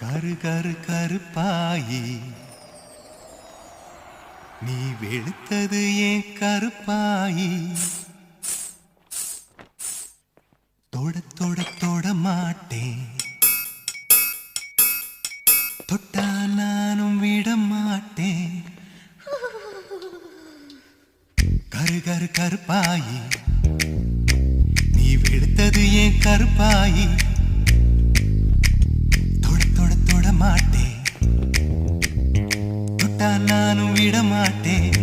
கரு கரு கருப்பாயி நீ வெளுத்தது ஏன் கருப்பாயி தொட தொட தொட மாட்டேன் தொட்டா நானும் விட மாட்டேன் கரு கரு கருப்பாயி நீ வெளுத்தது ஏன் கருப்பாயி மாட்டேன் தொட்டா நானும் விட மாட்டேன்